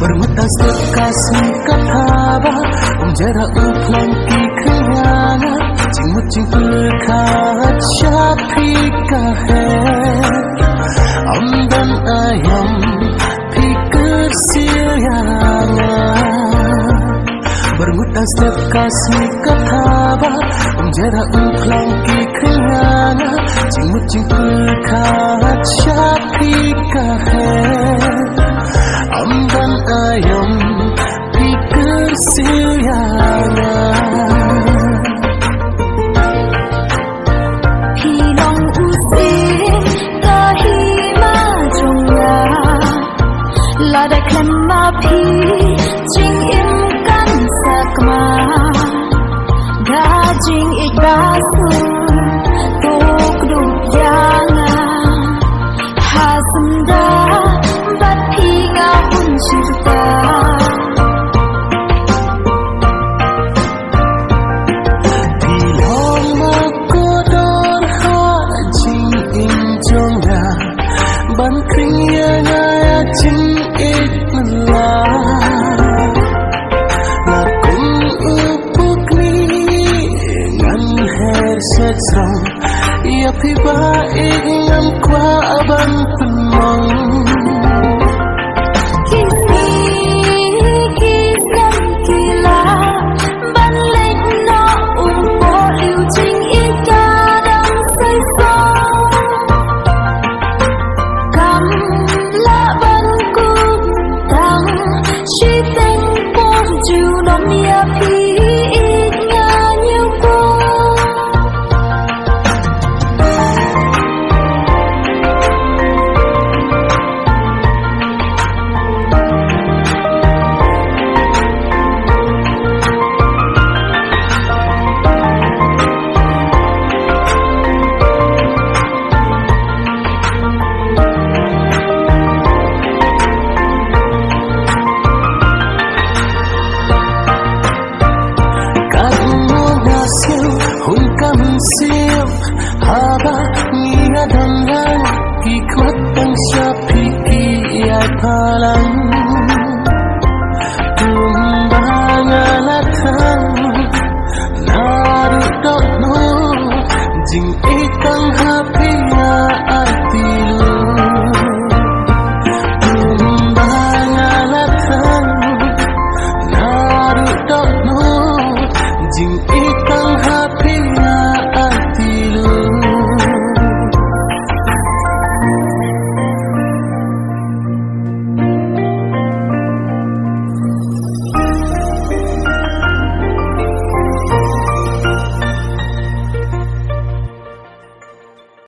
Bermutas kasih kataba Umjara uplang ki khayana Jingmut jing berkat syapika hai Amdan ayam pikir silyana Bermutas kasih kataba Umjara uplang ki khayana Jingmut jing berkat syapika hai Amdan ayam pikir silyana Hilong usir kahima jongya Lada klemma pi jing im kan sakma Gajing ikbasu tok dubyanga Hasanda bat pi ngahun syurga Pilong makodor hajing injongya Ban kriya ngaya jing ikmelah Lakung upuk ni ngan her setsrong Ia piba ingam kwa aban penong Siap haba niya dangan Hikmat ang siya piki ay palang